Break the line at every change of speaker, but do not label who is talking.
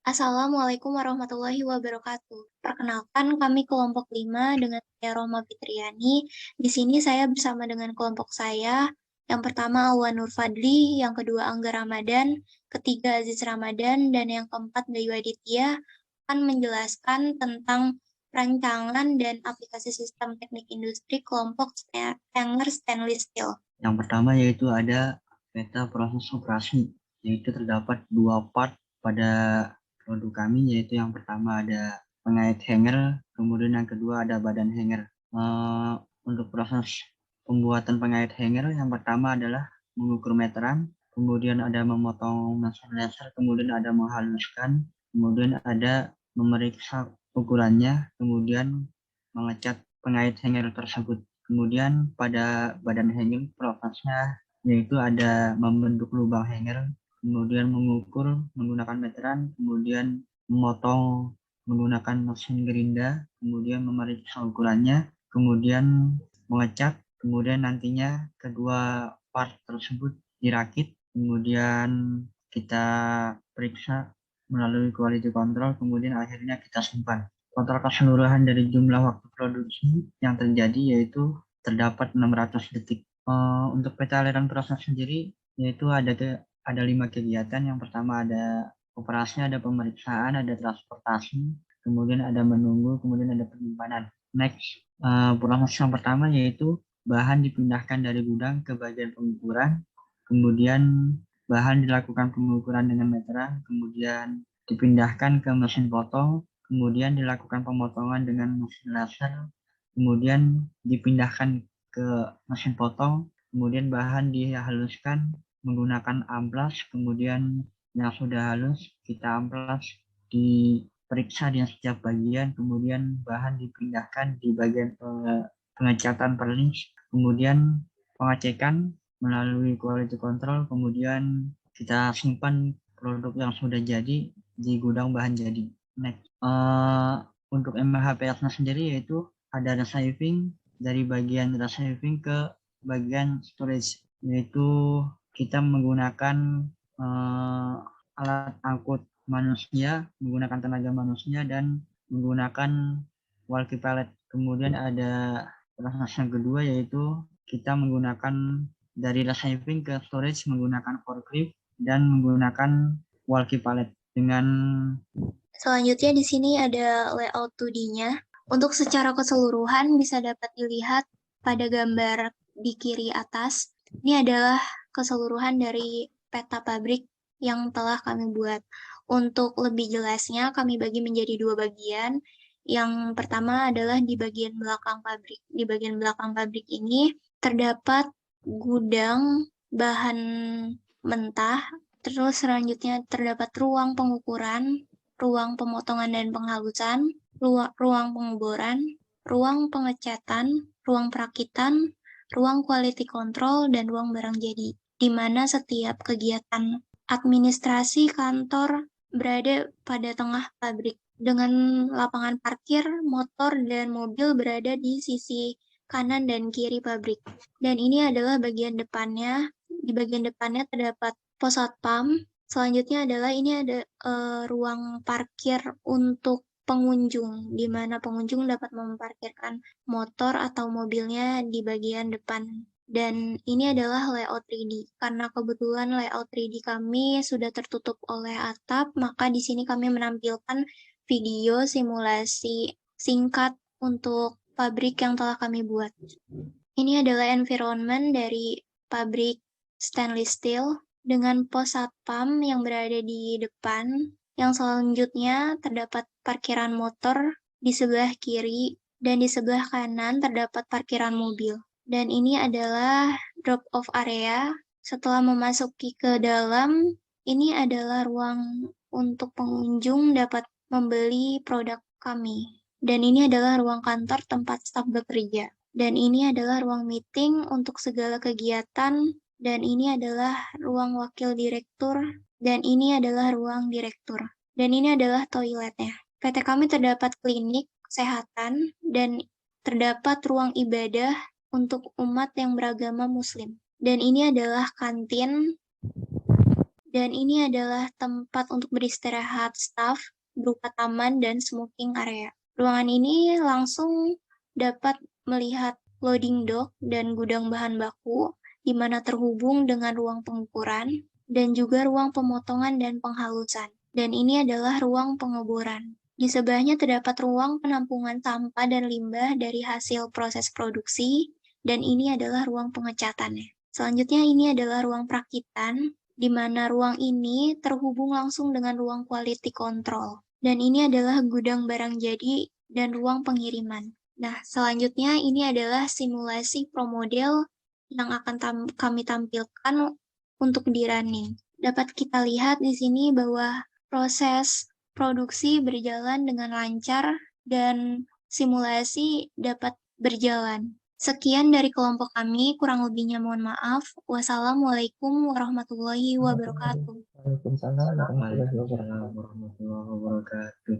Assalamualaikum warahmatullahi wabarakatuh. Perkenalkan, kami kelompok 5 dengan saya Roma Fitriani. Di sini saya bersama dengan kelompok saya. Yang pertama Alwan Nur Fadli, yang kedua Angga Ramadan, ketiga Aziz Ramadan, dan yang keempat Bayu Aditya akan menjelaskan tentang rancangan dan aplikasi sistem teknik industri kelompok Stenger Stainless Steel.
Yang pertama yaitu ada peta proses operasi, yaitu terdapat dua part pada produk kami, yaitu yang pertama ada pengait hanger, kemudian yang kedua ada badan hanger. Untuk proses pembuatan pengait hanger, yang pertama adalah mengukur meteran, kemudian ada memotong mesin laser, kemudian ada menghaluskan, kemudian ada memeriksa ukurannya, kemudian mengecat pengait hanger tersebut. Kemudian pada badan hanger prosesnya yaitu ada membentuk lubang hanger, kemudian mengukur menggunakan meteran, kemudian memotong menggunakan mesin gerinda, kemudian memeriksa ukurannya, kemudian mengecat, kemudian nantinya kedua part tersebut dirakit, kemudian kita periksa melalui quality control, kemudian akhirnya kita simpan. Kontrol keseluruhan dari jumlah waktu produksi yang terjadi yaitu terdapat 600 detik. Untuk peta aliran proses sendiri yaitu ada 5 kegiatan. Yang pertama ada operasi, ada pemeriksaan, ada transportasi, kemudian ada menunggu, kemudian ada penyimpanan. Next, proses yang pertama yaitu bahan dipindahkan dari gudang ke bagian pengukuran, kemudian bahan dilakukan pengukuran dengan meteran, kemudian dipindahkan ke mesin potong, kemudian dilakukan pemotongan dengan mesin laser, kemudian dipindahkan ke mesin potong, kemudian bahan dihaluskan menggunakan amplas, kemudian yang sudah halus kita amplas, diperiksa di setiap bagian, kemudian bahan dipindahkan di bagian pengecatan perlis, kemudian pengecekan melalui quality control, kemudian kita simpan produk yang sudah jadi di gudang bahan jadi. Next, untuk MHPS-nya sendiri yaitu ada receiving, dari bagian receiving ke bagian storage, yaitu kita menggunakan alat angkut manusia, menggunakan tenaga manusia dan menggunakan walkie pallet. Kemudian ada proses yang kedua yaitu kita menggunakan dari receiving ke storage menggunakan forklift dan menggunakan walkie pallet.
Selanjutnya di sini ada layout 2D-nya. Untuk secara keseluruhan bisa dapat dilihat pada gambar di kiri atas. Ini adalah keseluruhan dari peta pabrik yang telah kami buat. Untuk lebih jelasnya kami bagi menjadi dua bagian. Yang pertama adalah di bagian belakang pabrik. Di bagian belakang pabrik ini terdapat gudang bahan mentah. Terus selanjutnya terdapat ruang pengukuran, ruang pemotongan dan penghalusan, ruang pengeboran, ruang pengecatan, ruang perakitan, ruang quality control, dan ruang barang jadi, di mana setiap kegiatan administrasi kantor berada pada tengah pabrik, dengan lapangan parkir, motor, dan mobil berada di sisi kanan dan kiri pabrik. Dan ini adalah bagian depannya. Di bagian depannya terdapat pos satpam. Selanjutnya adalah ini ada ruang parkir untuk pengunjung, di mana pengunjung dapat memparkirkan motor atau mobilnya di bagian depan. Dan ini adalah layout 3D. Karena kebetulan layout 3D kami sudah tertutup oleh atap, maka di sini kami menampilkan video simulasi singkat untuk pabrik yang telah kami buat. Ini adalah environment dari pabrik stainless steel dengan pos satpam yang berada di depan. Yang selanjutnya terdapat parkiran motor di sebelah kiri dan di sebelah kanan terdapat parkiran mobil. Dan ini adalah drop off area. Setelah memasuki ke dalam, ini adalah ruang untuk pengunjung dapat membeli produk kami. Dan ini adalah ruang kantor tempat staf bekerja. Dan ini adalah ruang meeting untuk segala kegiatan. Dan ini adalah ruang wakil direktur. Dan ini adalah ruang direktur. Dan ini adalah toiletnya. PT kami terdapat klinik kesehatan dan terdapat ruang ibadah untuk umat yang beragama Muslim. Dan ini adalah kantin Dan ini adalah tempat untuk beristirahat staf berupa taman dan smoking area. Ruangan ini langsung dapat melihat loading dock dan gudang bahan baku, di mana terhubung dengan ruang pengukuran dan juga ruang pemotongan dan penghalusan. Dan ini adalah ruang pengeboran. Di sebelahnya terdapat ruang penampungan sampah dan limbah dari hasil proses produksi, dan ini adalah ruang pengecatannya. Selanjutnya ini adalah ruang perakitan, di mana ruang ini terhubung langsung dengan ruang quality control. Dan ini adalah gudang barang jadi dan ruang pengiriman. Nah, selanjutnya ini adalah simulasi pro model yang akan kami tampilkan untuk di running. Dapat kita lihat di sini bahwa proses produksi berjalan dengan lancar dan simulasi dapat berjalan. Sekian dari kelompok kami, kurang lebihnya mohon maaf. Wassalamualaikum warahmatullahi wabarakatuh.
Waalaikumsalam warahmatullahi wabarakatuh.
Waalaikumsalam warahmatullahi wabarakatuh.